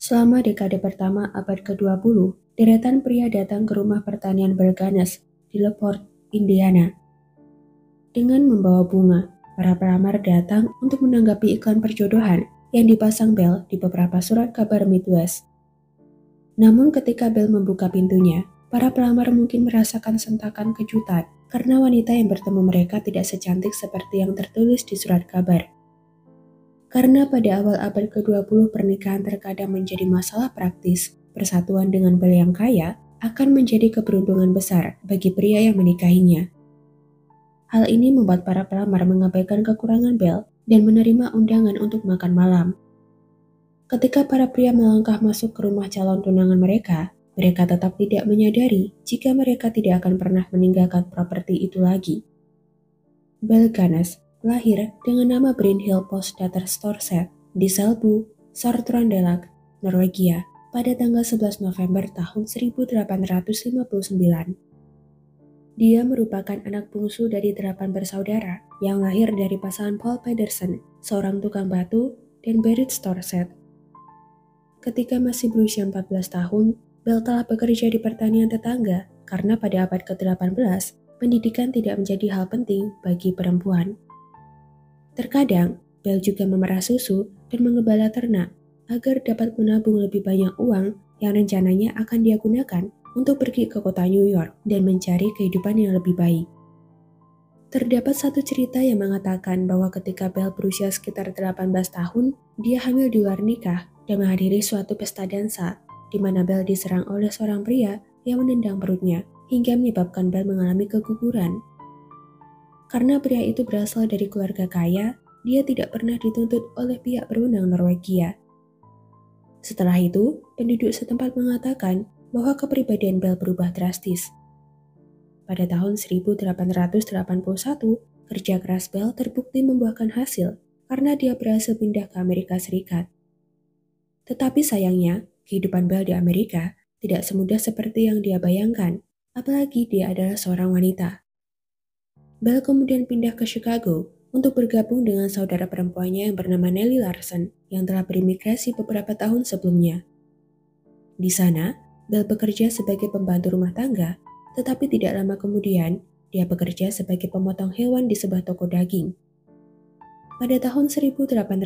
Selama dekade pertama abad ke-20, deretan pria datang ke rumah pertanian Berganes di LaPorte, Indiana. Dengan membawa bunga, para pelamar datang untuk menanggapi iklan perjodohan yang dipasang Bell di beberapa surat kabar Midwest. Namun ketika Bell membuka pintunya, para pelamar mungkin merasakan sentakan kejutan karena wanita yang bertemu mereka tidak secantik seperti yang tertulis di surat kabar. Karena pada awal abad ke-20 pernikahan terkadang menjadi masalah praktis, persatuan dengan Bell yang kaya akan menjadi keberuntungan besar bagi pria yang menikahinya. Hal ini membuat para pelamar mengabaikan kekurangan Bell dan menerima undangan untuk makan malam. Ketika para pria melangkah masuk ke rumah calon tunangan mereka tetap tidak menyadari jika mereka tidak akan pernah meninggalkan properti itu lagi. Bell Ganes lahir dengan nama Brynhild Postdatter Storseth di Selbu, Sør-Trøndelag, Norwegia pada tanggal 11 November tahun 1859. Dia merupakan anak bungsu dari 8 bersaudara yang lahir dari pasangan Paul Pedersen, seorang tukang batu, dan Berit Storseth. Ketika masih berusia 14 tahun, Bell telah bekerja di pertanian tetangga karena pada abad ke-18, pendidikan tidak menjadi hal penting bagi perempuan. Terkadang, Bell juga memerah susu dan mengembala ternak agar dapat menabung lebih banyak uang yang rencananya akan dia gunakan untuk pergi ke kota New York dan mencari kehidupan yang lebih baik. Terdapat satu cerita yang mengatakan bahwa ketika Bell berusia sekitar 18 tahun, dia hamil di luar nikah dan menghadiri suatu pesta dansa, di mana Bell diserang oleh seorang pria yang menendang perutnya hingga menyebabkan Bell mengalami keguguran. Karena pria itu berasal dari keluarga kaya, dia tidak pernah dituntut oleh pihak berwenang Norwegia. Setelah itu, penduduk setempat mengatakan bahwa kepribadian Bell berubah drastis. Pada tahun 1881, kerja keras Bell terbukti membuahkan hasil karena dia berhasil pindah ke Amerika Serikat. Tetapi sayangnya, kehidupan Bell di Amerika tidak semudah seperti yang dia bayangkan, apalagi dia adalah seorang wanita. Bell kemudian pindah ke Chicago untuk bergabung dengan saudara perempuannya yang bernama Nellie Larsen yang telah berimigrasi beberapa tahun sebelumnya. Di sana, Bell bekerja sebagai pembantu rumah tangga, tetapi tidak lama kemudian, dia bekerja sebagai pemotong hewan di sebuah toko daging. Pada tahun 1884,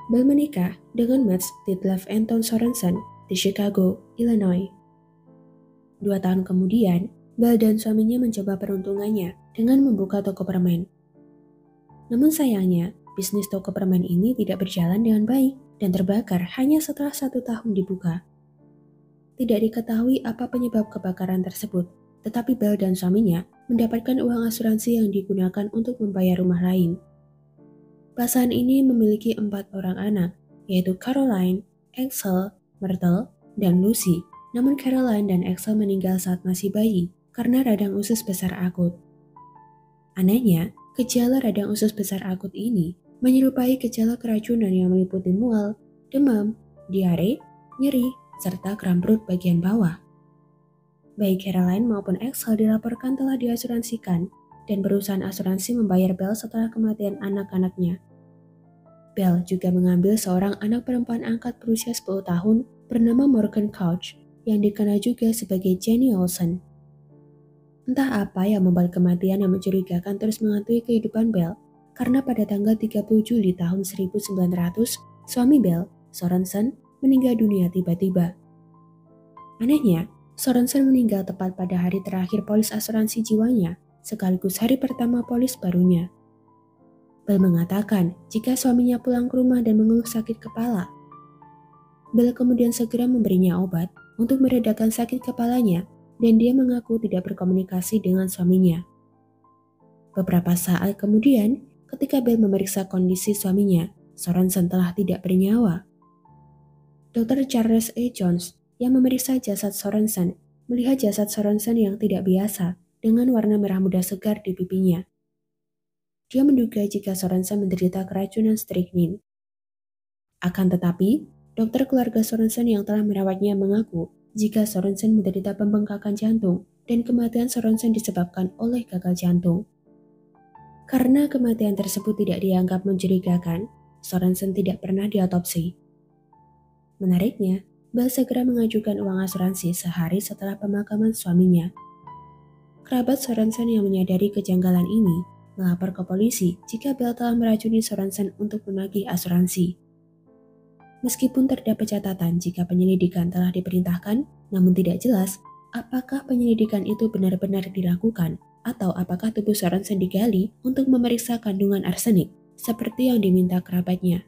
Bell menikah dengan Mats Ditlev Anton Sorensen di Chicago, Illinois. 2 tahun kemudian, Bell dan suaminya mencoba peruntungannya dengan membuka toko permen. Namun sayangnya, bisnis toko permen ini tidak berjalan dengan baik dan terbakar hanya setelah 1 tahun dibuka. Tidak diketahui apa penyebab kebakaran tersebut, tetapi Bell dan suaminya mendapatkan uang asuransi yang digunakan untuk membayar rumah lain. Pasangan ini memiliki 4 orang anak, yaitu Caroline, Axel, Myrtle, dan Lucy. Namun Caroline dan Axel meninggal saat masih bayi karena radang usus besar akut. Anehnya, gejala radang usus besar akut ini menyerupai gejala keracunan yang meliputi mual, demam, diare, nyeri, serta kram perut bagian bawah. Baik Caroline maupun Axel dilaporkan telah diasuransikan dan perusahaan asuransi membayar Bell setelah kematian anak-anaknya. Bell juga mengambil seorang anak perempuan angkat berusia 10 tahun bernama Morgan Couch yang dikenal juga sebagai Jenny Olsen. Entah apa yang membuat kematian yang mencurigakan terus menghantui kehidupan Bell, karena pada tanggal 30 Juli tahun 1900, suami Bell, Sorensen, meninggal dunia tiba-tiba. Anehnya, Sorensen meninggal tepat pada hari terakhir polis asuransi jiwanya, sekaligus hari pertama polis barunya. Bell mengatakan jika suaminya pulang ke rumah dan mengeluh sakit kepala. Bell kemudian segera memberinya obat untuk meredakan sakit kepalanya dan dia mengaku tidak berkomunikasi dengan suaminya. Beberapa saat kemudian, ketika Bell memeriksa kondisi suaminya, Sorensen telah tidak bernyawa. Dr. Charles A. Jones yang memeriksa jasad Sorensen melihat jasad Sorensen yang tidak biasa dengan warna merah muda segar di pipinya. Dia menduga jika Sorensen menderita keracunan strychnine. Akan tetapi, dokter keluarga Sorensen yang telah merawatnya mengaku jika Sorensen menderita pembengkakan jantung dan kematian Sorensen disebabkan oleh gagal jantung. Karena kematian tersebut tidak dianggap mencurigakan, Sorensen tidak pernah diotopsi. Menariknya, Bell segera mengajukan uang asuransi sehari setelah pemakaman suaminya. Kerabat Sorensen yang menyadari kejanggalan ini melapor ke polisi jika Bell telah meracuni Sorensen untuk menagih asuransi. Meskipun terdapat catatan jika penyelidikan telah diperintahkan, namun tidak jelas apakah penyelidikan itu benar-benar dilakukan atau apakah tubuh Sorensen digali untuk memeriksa kandungan arsenik seperti yang diminta kerabatnya.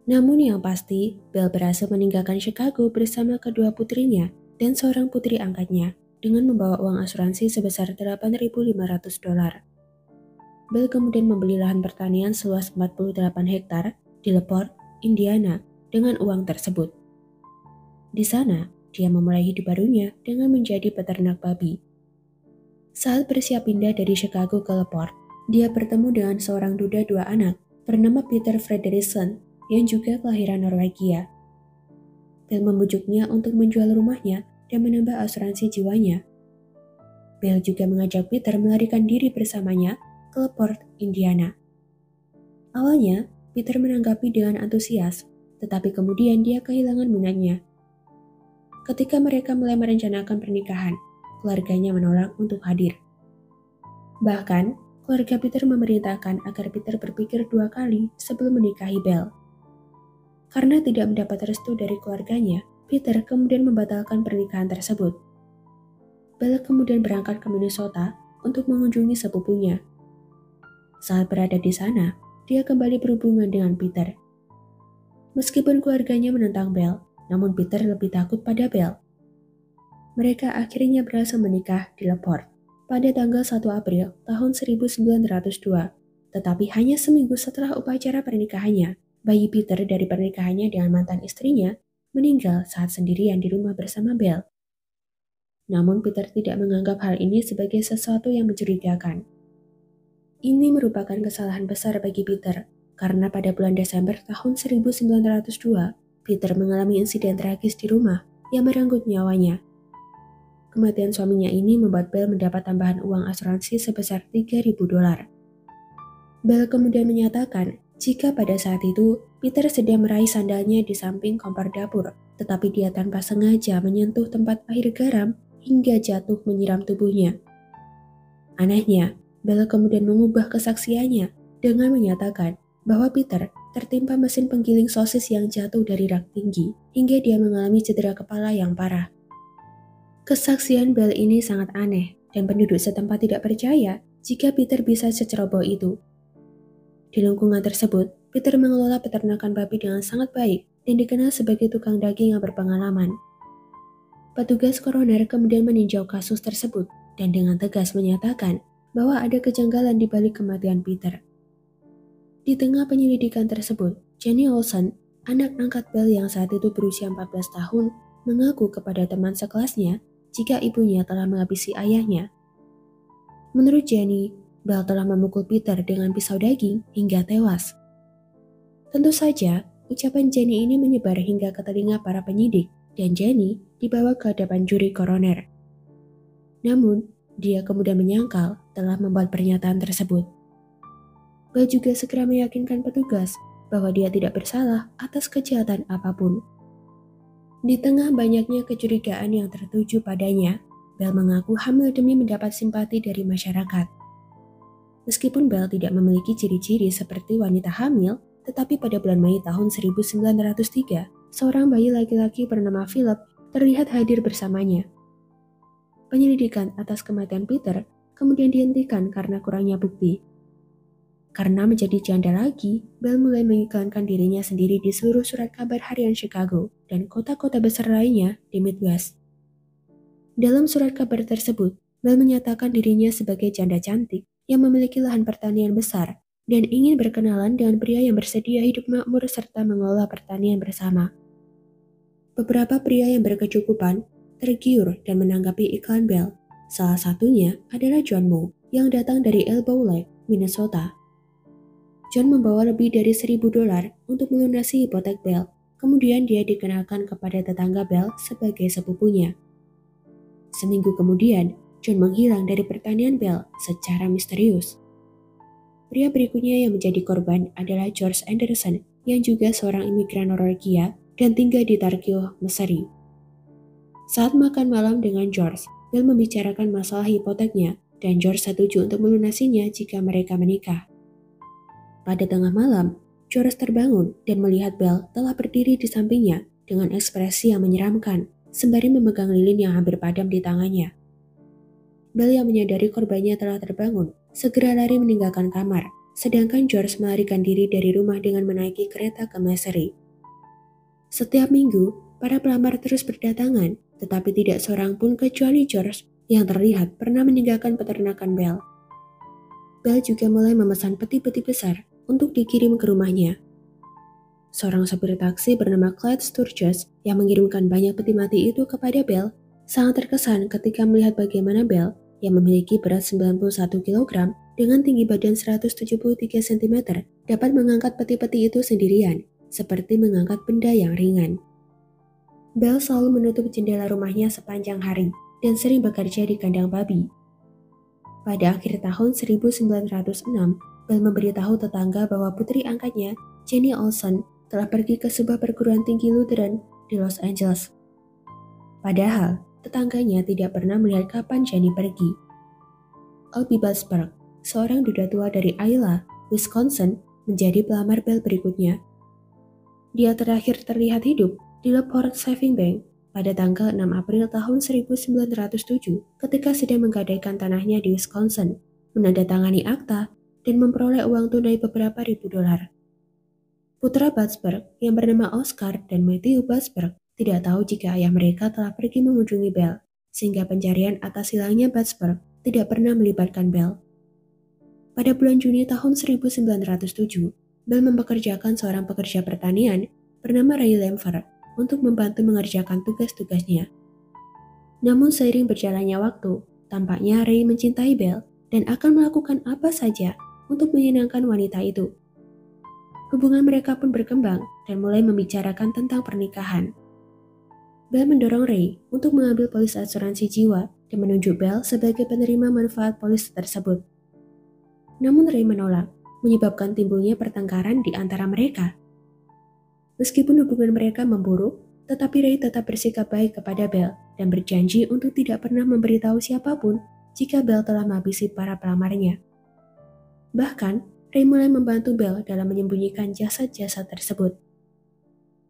Namun yang pasti, Bell berhasil meninggalkan Chicago bersama kedua putrinya dan seorang putri angkatnya dengan membawa uang asuransi sebesar $8.500. Bell kemudian membeli lahan pertanian seluas 48 hektar di LaPorte, Indiana dengan uang tersebut. Di sana, dia memulai hidup barunya dengan menjadi peternak babi. Saat bersiap pindah dari Chicago ke LaPorte, dia bertemu dengan seorang duda 2 anak bernama Peter Frederiksen yang juga kelahiran Norwegia. Bell membujuknya untuk menjual rumahnya dan menambah asuransi jiwanya. Bell juga mengajak Peter melarikan diri bersamanya ke LaPorte, Indiana. Awalnya, Peter menanggapi dengan antusias, tetapi kemudian dia kehilangan minatnya. Ketika mereka mulai merencanakan pernikahan, keluarganya menolak untuk hadir. Bahkan, keluarga Peter memerintahkan agar Peter berpikir 2 kali sebelum menikahi Bell. Karena tidak mendapat restu dari keluarganya, Peter kemudian membatalkan pernikahan tersebut. Bell kemudian berangkat ke Minnesota untuk mengunjungi sepupunya. Saat berada di sana, dia kembali berhubungan dengan Peter. Meskipun keluarganya menentang Bell, namun Peter lebih takut pada Bell. Mereka akhirnya berhasil menikah di LaPorte pada tanggal 1 April tahun 1902, tetapi hanya seminggu setelah upacara pernikahannya, bayi Peter dari pernikahannya dengan mantan istrinya meninggal saat sendirian di rumah bersama Bell. Namun Peter tidak menganggap hal ini sebagai sesuatu yang mencurigakan. Ini merupakan kesalahan besar bagi Peter, karena pada bulan Desember tahun 1902, Peter mengalami insiden tragis di rumah yang merenggut nyawanya. Kematian suaminya ini membuat Bell mendapat tambahan uang asuransi sebesar $3.000. Bell kemudian menyatakan jika pada saat itu Peter sedang meraih sandalnya di samping kompor dapur, tetapi dia tanpa sengaja menyentuh tempat air garam hingga jatuh menyiram tubuhnya. Anehnya, Bell kemudian mengubah kesaksiannya dengan menyatakan bahwa Peter tertimpa mesin penggiling sosis yang jatuh dari rak tinggi hingga dia mengalami cedera kepala yang parah. Kesaksian Bell ini sangat aneh dan penduduk setempat tidak percaya jika Peter bisa seceroboh itu. Di lingkungan tersebut, Peter mengelola peternakan babi dengan sangat baik dan dikenal sebagai tukang daging yang berpengalaman. Petugas koroner kemudian meninjau kasus tersebut dan dengan tegas menyatakan bahwa ada kejanggalan di balik kematian Peter. Di tengah penyelidikan tersebut, Jenny Olson, anak angkat Bell yang saat itu berusia 14 tahun, mengaku kepada teman sekelasnya jika ibunya telah menghabisi ayahnya. Menurut Jenny, Bell telah memukul Peter dengan pisau daging hingga tewas. Tentu saja, ucapan Jenny ini menyebar hingga ke telinga para penyidik dan Jenny dibawa ke hadapan juri koroner. Namun, dia kemudian menyangkal telah membuat pernyataan tersebut. Bell juga segera meyakinkan petugas bahwa dia tidak bersalah atas kejahatan apapun. Di tengah banyaknya kecurigaan yang tertuju padanya, Bell mengaku hamil demi mendapat simpati dari masyarakat. Meskipun Bell tidak memiliki ciri-ciri seperti wanita hamil, tetapi pada bulan Mei tahun 1903, seorang bayi laki-laki bernama Philip terlihat hadir bersamanya. Penyelidikan atas kematian Peter kemudian dihentikan karena kurangnya bukti. Karena menjadi janda lagi, Bell mulai mengiklankan dirinya sendiri di seluruh surat kabar harian Chicago dan kota-kota besar lainnya di Midwest. Dalam surat kabar tersebut, Bell menyatakan dirinya sebagai janda cantik yang memiliki lahan pertanian besar dan ingin berkenalan dengan pria yang bersedia hidup makmur serta mengelola pertanian bersama. Beberapa pria yang berkecukupan tergiur dan menanggapi iklan Bell. Salah satunya adalah John Moe yang datang dari Elbow Lake, Minnesota. John membawa lebih dari $1.000 untuk melunasi hipotek Bell. Kemudian dia dikenalkan kepada tetangga Bell sebagai sepupunya. Seminggu kemudian, John menghilang dari pertanian Bell secara misterius. Pria berikutnya yang menjadi korban adalah George Anderson yang juga seorang imigran Norwegia dan tinggal di Tarkio, Missouri. Saat makan malam dengan George, Bell membicarakan masalah hipoteknya dan George setuju untuk melunasinya jika mereka menikah. Pada tengah malam, George terbangun dan melihat Bell telah berdiri di sampingnya dengan ekspresi yang menyeramkan, sembari memegang lilin yang hampir padam di tangannya. Bell yang menyadari korbannya telah terbangun, segera lari meninggalkan kamar, sedangkan George melarikan diri dari rumah dengan menaiki kereta ke Missouri. Setiap minggu, para pelamar terus berdatangan, tetapi tidak seorang pun kecuali George yang terlihat pernah meninggalkan peternakan Bell. Bell juga mulai memesan peti-peti besar untuk dikirim ke rumahnya. Seorang sopir taksi bernama Clyde Sturgis yang mengirimkan banyak peti mati itu kepada Bell sangat terkesan ketika melihat bagaimana Bell yang memiliki berat 91 kg dengan tinggi badan 173 cm dapat mengangkat peti-peti itu sendirian, seperti mengangkat benda yang ringan. Bell selalu menutup jendela rumahnya sepanjang hari dan sering bekerja di kandang babi. Pada akhir tahun 1906, Bell memberitahu tetangga bahwa putri angkatnya, Jenny Olson, telah pergi ke sebuah perguruan tinggi Lutheran di Los Angeles. Padahal, tetangganya tidak pernah melihat kapan Jenny pergi. Albie Basberg, seorang duda tua dari Iowa, Wisconsin, menjadi pelamar Bell berikutnya. Dia terakhir terlihat hidup di Leport Saving Bank pada tanggal 6 April tahun 1907 ketika sedang menggadaikan tanahnya di Wisconsin, menandatangani akta, dan memperoleh uang tunai beberapa ribu dolar. Putra Basberg yang bernama Oscar dan Matthew Basberg tidak tahu jika ayah mereka telah pergi mengunjungi Bell, sehingga pencarian atas hilangnya Basberg tidak pernah melibatkan Bell. Pada bulan Juni tahun 1907, Bell mempekerjakan seorang pekerja pertanian bernama Ray Lemfer untuk membantu mengerjakan tugas-tugasnya. Namun seiring berjalannya waktu, tampaknya Ray mencintai Bell dan akan melakukan apa saja untuk menyenangkan wanita itu. Hubungan mereka pun berkembang dan mulai membicarakan tentang pernikahan. Bell mendorong Ray untuk mengambil polis asuransi jiwa dan menunjuk Bell sebagai penerima manfaat polis tersebut. Namun Ray menolak, menyebabkan timbulnya pertengkaran di antara mereka. Meskipun hubungan mereka memburuk, tetapi Ray tetap bersikap baik kepada Bell dan berjanji untuk tidak pernah memberitahu siapapun jika Bell telah menghabisi para pelamarnya. Bahkan, Ray mulai membantu Bell dalam menyembunyikan jasad-jasad tersebut.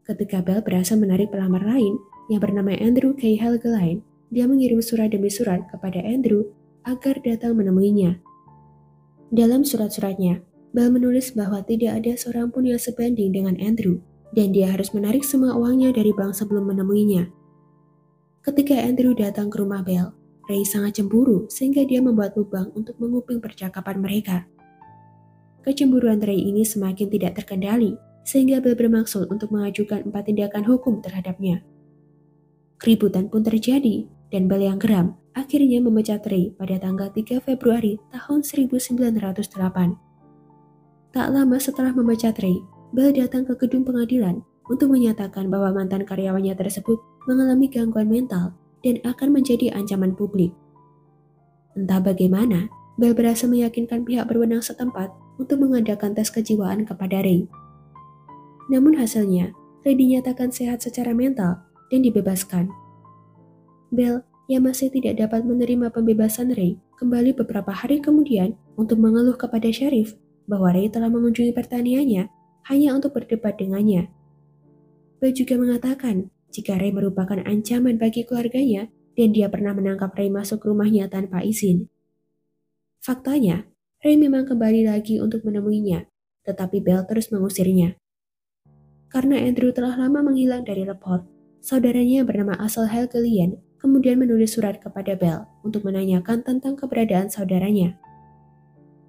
Ketika Bell berhasil menarik pelamar lain yang bernama Andrew K. Helgelien, dia mengirim surat demi surat kepada Andrew agar datang menemuinya. Dalam surat-suratnya, Bell menulis bahwa tidak ada seorang pun yang sebanding dengan Andrew, dan dia harus menarik semua uangnya dari bank sebelum menemuinya. Ketika Andrew datang ke rumah Bell, Ray sangat cemburu sehingga dia membuat lubang untuk menguping percakapan mereka. Kecemburuan Ray ini semakin tidak terkendali, sehingga Bell bermaksud untuk mengajukan 4 tindakan hukum terhadapnya. Keributan pun terjadi, dan Bell yang geram akhirnya memecat Ray pada tanggal 3 Februari tahun 1908. Tak lama setelah memecat Ray, Bell datang ke gedung pengadilan untuk menyatakan bahwa mantan karyawannya tersebut mengalami gangguan mental dan akan menjadi ancaman publik. Entah bagaimana, Bell berhasil meyakinkan pihak berwenang setempat untuk mengadakan tes kejiwaan kepada Ray. Namun hasilnya, Ray dinyatakan sehat secara mental dan dibebaskan. Bell yang masih tidak dapat menerima pembebasan Ray kembali beberapa hari kemudian untuk mengeluh kepada sheriff bahwa Ray telah mengunjungi pertaniannya hanya untuk berdebat dengannya. Bell juga mengatakan jika Ray merupakan ancaman bagi keluarganya dan dia pernah menangkap Ray masuk rumahnya tanpa izin. Faktanya, Ray memang kembali lagi untuk menemuinya, tetapi Bell terus mengusirnya. Karena Andrew telah lama menghilang dari Leport, saudaranya yang bernama Asel Helgelien kemudian menulis surat kepada Bell untuk menanyakan tentang keberadaan saudaranya.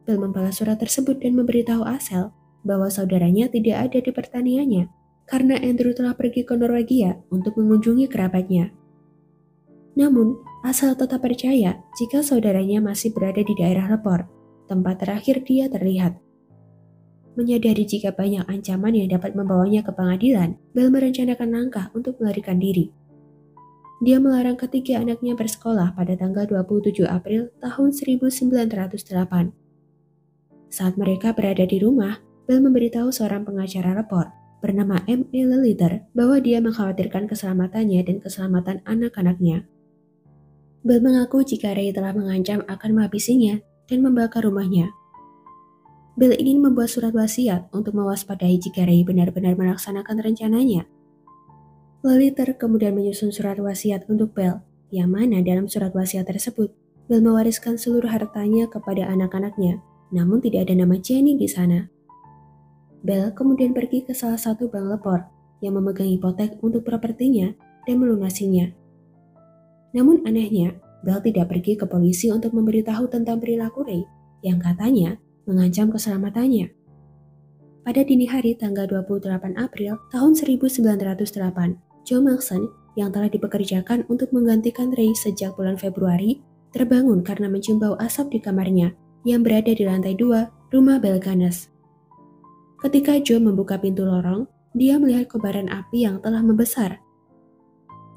Bell membalas surat tersebut dan memberitahu Asel bahwa saudaranya tidak ada di pertaniannya karena Andrew telah pergi ke Norwegia untuk mengunjungi kerabatnya. Namun, Asel tetap percaya jika saudaranya masih berada di daerah Leport, tempat terakhir dia terlihat. Menyadari jika banyak ancaman yang dapat membawanya ke pengadilan, Bell merencanakan langkah untuk melarikan diri. Dia melarang ketiga anaknya bersekolah pada tanggal 27 April tahun 1908. Saat mereka berada di rumah, Bell memberitahu seorang pengacara Leport bernama M.E. Leliter bahwa dia mengkhawatirkan keselamatannya dan keselamatan anak-anaknya. Bell mengaku jika Ray telah mengancam akan menghabisinya dan membakar rumahnya. Bell ingin membuat surat wasiat untuk mewaspadai jika Ray benar-benar melaksanakan rencananya. Leliter kemudian menyusun surat wasiat untuk Bell, yang mana dalam surat wasiat tersebut, Bell mewariskan seluruh hartanya kepada anak-anaknya, namun tidak ada nama Jenny di sana. Bell kemudian pergi ke salah satu bank lepor yang memegang hipotek untuk propertinya dan melunasinya. Namun anehnya, Bell tidak pergi ke polisi untuk memberitahu tentang perilaku Ray yang katanya mengancam keselamatannya. Pada dini hari tanggal 28 April tahun 1908, Joe Maxson yang telah dipekerjakan untuk menggantikan Ray sejak bulan Februari terbangun karena mencium bau asap di kamarnya yang berada di lantai 2 rumah Bell Gaines. Ketika Joe membuka pintu lorong, dia melihat kobaran api yang telah membesar.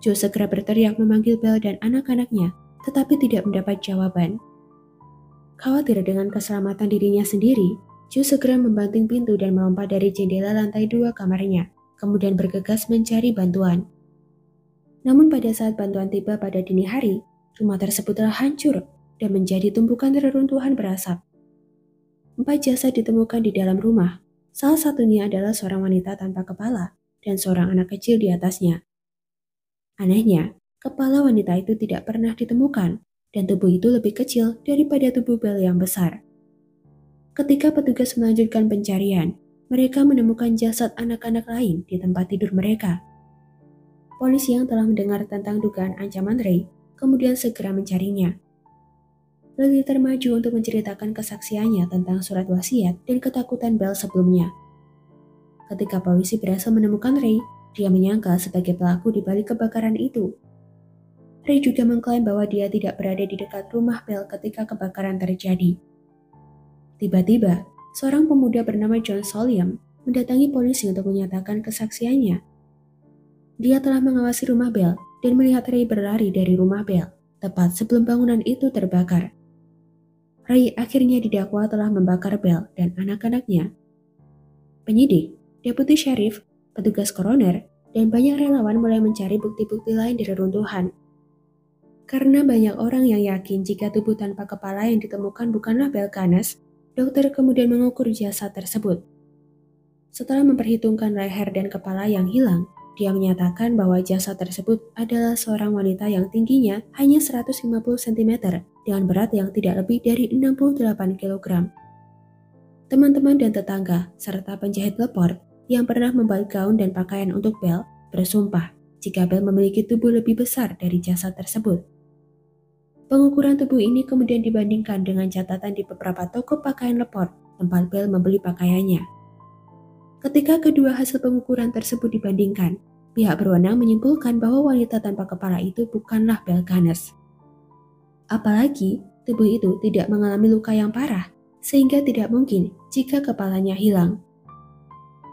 Joe segera berteriak memanggil Bell dan anak-anaknya, tetapi tidak mendapat jawaban. Khawatir dengan keselamatan dirinya sendiri, Joe segera membanting pintu dan melompat dari jendela lantai 2 kamarnya, kemudian bergegas mencari bantuan. Namun pada saat bantuan tiba pada dini hari, rumah tersebut telah hancur dan menjadi tumpukan reruntuhan berasap. 4 jasad ditemukan di dalam rumah. Salah satunya adalah seorang wanita tanpa kepala dan seorang anak kecil di atasnya. Anehnya, kepala wanita itu tidak pernah ditemukan dan tubuh itu lebih kecil daripada tubuh Bell yang besar. Ketika petugas melanjutkan pencarian, mereka menemukan jasad anak-anak lain di tempat tidur mereka. Polisi yang telah mendengar tentang dugaan ancaman Ray kemudian segera mencarinya. Leliter maju untuk menceritakan kesaksiannya tentang surat wasiat dan ketakutan Bell sebelumnya. Ketika polisi berhasil menemukan Ray, dia menyangka sebagai pelaku di balik kebakaran itu. Ray juga mengklaim bahwa dia tidak berada di dekat rumah Bell ketika kebakaran terjadi. Tiba-tiba, seorang pemuda bernama John Soliam mendatangi polisi untuk menyatakan kesaksiannya. Dia telah mengawasi rumah Bell dan melihat Ray berlari dari rumah Bell tepat sebelum bangunan itu terbakar. Ray akhirnya didakwa telah membakar Bell dan anak-anaknya. Penyidik, deputi sheriff, petugas koroner, dan banyak relawan mulai mencari bukti-bukti lain di reruntuhan. Karena banyak orang yang yakin jika tubuh tanpa kepala yang ditemukan bukanlah Bell Gaines, dokter kemudian mengukur jasad tersebut. Setelah memperhitungkan leher dan kepala yang hilang, dia menyatakan bahwa jasad tersebut adalah seorang wanita yang tingginya hanya 150 cm dengan berat yang tidak lebih dari 68 kg. Teman-teman dan tetangga serta penjahit lepor yang pernah membuat gaun dan pakaian untuk Bell bersumpah jika Bell memiliki tubuh lebih besar dari jasad tersebut. Pengukuran tubuh ini kemudian dibandingkan dengan catatan di beberapa toko pakaian lepor tempat Bell membeli pakaiannya. Ketika kedua hasil pengukuran tersebut dibandingkan, pihak berwenang menyimpulkan bahwa wanita tanpa kepala itu bukanlah Bell Gaines. Apalagi, tubuh itu tidak mengalami luka yang parah, sehingga tidak mungkin jika kepalanya hilang.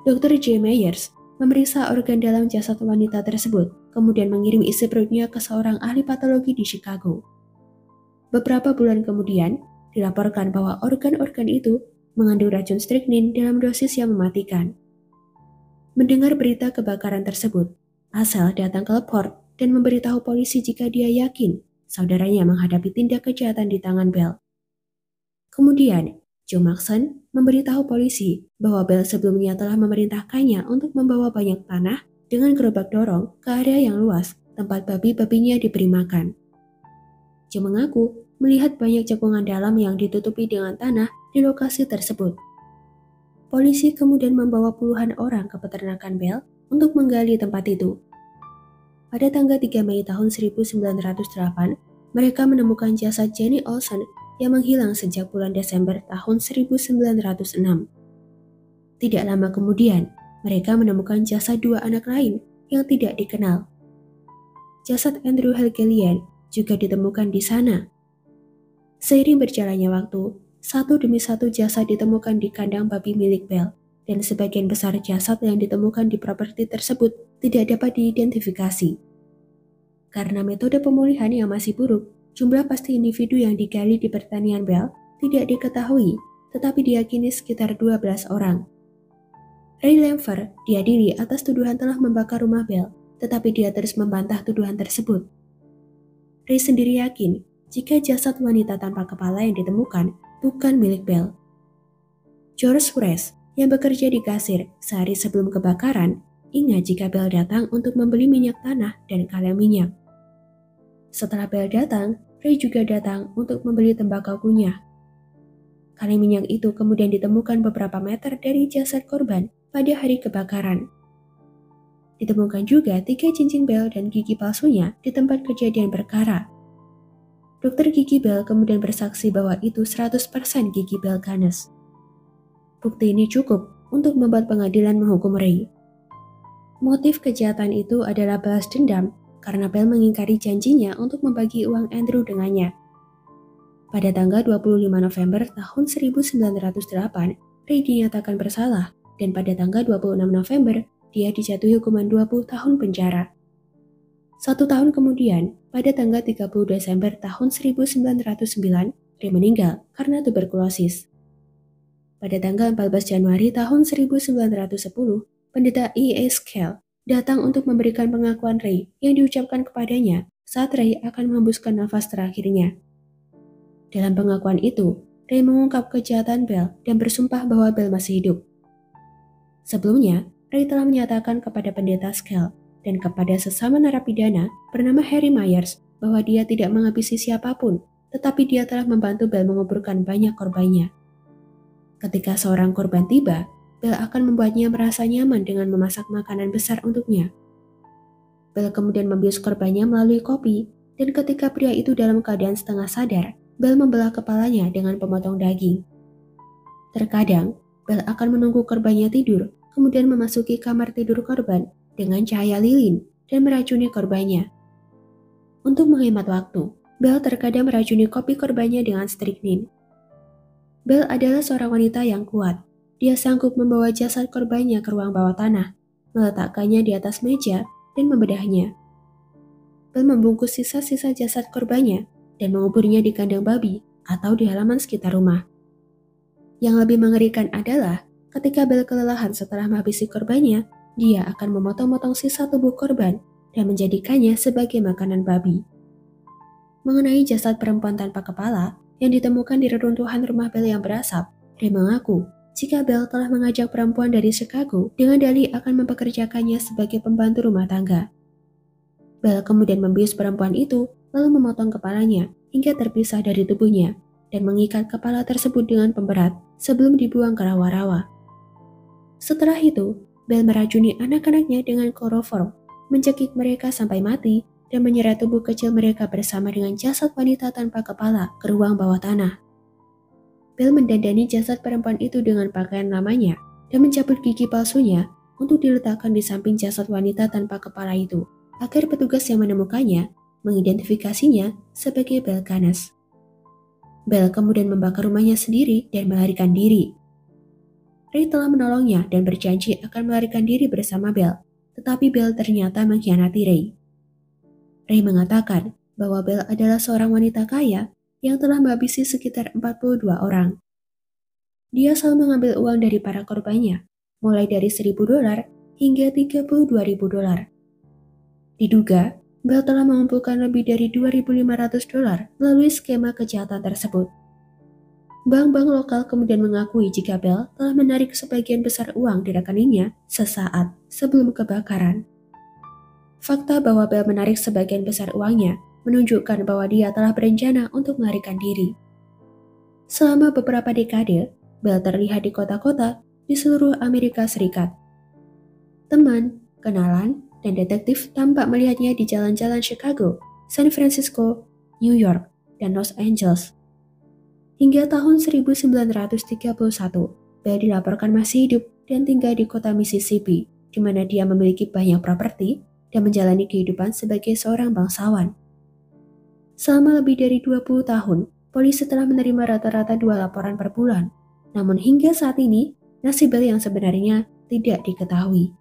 Dr. J. Myers memeriksa organ dalam jasad wanita tersebut, kemudian mengirim isi perutnya ke seorang ahli patologi di Chicago. Beberapa bulan kemudian, dilaporkan bahwa organ-organ itu mengandung racun strychnine dalam dosis yang mematikan. Mendengar berita kebakaran tersebut, Asel datang ke Leport dan memberitahu polisi jika dia yakin saudaranya menghadapi tindak kejahatan di tangan Bell. Kemudian, Joe Maxson memberitahu polisi bahwa Bell sebelumnya telah memerintahkannya untuk membawa banyak tanah dengan gerobak dorong ke area yang luas tempat babi-babinya diberi makan. Joe mengaku melihat banyak cekungan dalam yang ditutupi dengan tanah di lokasi tersebut. Polisi kemudian membawa puluhan orang ke peternakan Bell untuk menggali tempat itu. Pada tanggal 3 Mei tahun 1908, mereka menemukan jasad Jenny Olson yang menghilang sejak bulan Desember tahun 1906. Tidak lama kemudian, mereka menemukan jasad dua anak lain yang tidak dikenal. Jasad Andrew Helgelian juga ditemukan di sana. Seiring berjalannya waktu, satu demi satu jasad ditemukan di kandang babi milik Bell, dan sebagian besar jasad yang ditemukan di properti tersebut tidak dapat diidentifikasi. Karena metode pemulihan yang masih buruk, jumlah pasti individu yang digali di pertanian Bell tidak diketahui, tetapi diyakini sekitar 12 orang. Ray Lampher diadili atas tuduhan telah membakar rumah Bell, tetapi dia terus membantah tuduhan tersebut. Ray sendiri yakin jika jasad wanita tanpa kepala yang ditemukan bukan milik Bell. George West yang bekerja di kasir sehari sebelum kebakaran ingat jika Bell datang untuk membeli minyak tanah dan kaleng minyak. Setelah Bell datang, Ray juga datang untuk membeli tembakau kunyah. Kaleng minyak itu kemudian ditemukan beberapa meter dari jasad korban pada hari kebakaran. Ditemukan juga 3 cincin Bell dan gigi palsunya di tempat kejadian perkara. Dokter gigi Bell kemudian bersaksi bahwa itu 100% gigi Bell Gaines. Bukti ini cukup untuk membuat pengadilan menghukum Ray. Motif kejahatan itu adalah balas dendam karena Bell mengingkari janjinya untuk membagi uang Andrew dengannya. Pada tanggal 25 November tahun 1908, Ray dinyatakan bersalah dan pada tanggal 26 November, dia dijatuhi hukuman 20 tahun penjara. 1 tahun kemudian, pada tanggal 30 Desember tahun 1909, Ray meninggal karena tuberkulosis. Pada tanggal 14 Januari tahun 1910, pendeta E.A. Skell datang untuk memberikan pengakuan Ray yang diucapkan kepadanya saat Ray akan menghembuskan nafas terakhirnya. Dalam pengakuan itu, Ray mengungkap kejahatan Bell dan bersumpah bahwa Bell masih hidup. Sebelumnya, Ray telah menyatakan kepada pendeta Skell dan kepada sesama narapidana bernama Harry Myers bahwa dia tidak menghabisi siapapun, tetapi dia telah membantu Bell menguburkan banyak korbannya. Ketika seorang korban tiba, Bell akan membuatnya merasa nyaman dengan memasak makanan besar untuknya. Bell kemudian membius korbannya melalui kopi, dan ketika pria itu dalam keadaan setengah sadar, Bell membelah kepalanya dengan pemotong daging. Terkadang, Bell akan menunggu korbannya tidur, kemudian memasuki kamar tidur korban dengan cahaya lilin dan meracuni korbannya. Untuk menghemat waktu, Bell terkadang meracuni kopi korbannya dengan strychnine. Bell adalah seorang wanita yang kuat. Dia sanggup membawa jasad korbannya ke ruang bawah tanah, meletakkannya di atas meja, dan membedahnya. Bell membungkus sisa-sisa jasad korbannya dan menguburnya di kandang babi atau di halaman sekitar rumah. Yang lebih mengerikan adalah ketika Bell kelelahan setelah menghabisi korbannya, dia akan memotong-motong sisa tubuh korban dan menjadikannya sebagai makanan babi. Mengenai jasad perempuan tanpa kepala yang ditemukan di reruntuhan rumah Bell yang berasap, Ray mengaku jika Bell telah mengajak perempuan dari Chicago dengan dalih akan mempekerjakannya sebagai pembantu rumah tangga. Bell kemudian membius perempuan itu lalu memotong kepalanya hingga terpisah dari tubuhnya dan mengikat kepala tersebut dengan pemberat sebelum dibuang ke rawa-rawa. Setelah itu, Bell meracuni anak-anaknya dengan kloroform, mencekik mereka sampai mati, dan menyeret tubuh kecil mereka bersama dengan jasad wanita tanpa kepala ke ruang bawah tanah. Bell mendandani jasad perempuan itu dengan pakaian lamanya dan mencabut gigi palsunya untuk diletakkan di samping jasad wanita tanpa kepala itu, agar petugas yang menemukannya mengidentifikasinya sebagai Bell Gaines. Bell kemudian membakar rumahnya sendiri dan melarikan diri. Ray telah menolongnya dan berjanji akan melarikan diri bersama Bell, tetapi Bell ternyata mengkhianati Ray. Ray mengatakan bahwa Bell adalah seorang wanita kaya yang telah menghabisi sekitar 42 orang. Dia selalu mengambil uang dari para korbannya, mulai dari $1.000 hingga $32.000. Diduga, Bell telah mengumpulkan lebih dari $2.500 melalui skema kejahatan tersebut. Bank-bank lokal kemudian mengakui jika Bell telah menarik sebagian besar uang di rekeningnya sesaat sebelum kebakaran. Fakta bahwa Bell menarik sebagian besar uangnya menunjukkan bahwa dia telah berencana untuk melarikan diri. Selama beberapa dekade, Bell terlihat di kota-kota di seluruh Amerika Serikat. Teman, kenalan, dan detektif tampak melihatnya di jalan-jalan Chicago, San Francisco, New York, dan Los Angeles. Hingga tahun 1931, Bell dilaporkan masih hidup dan tinggal di kota Mississippi, di mana dia memiliki banyak properti dan menjalani kehidupan sebagai seorang bangsawan. Selama lebih dari 20 tahun, polisi telah menerima rata-rata 2 laporan per bulan. Namun hingga saat ini, nasib Bell yang sebenarnya tidak diketahui.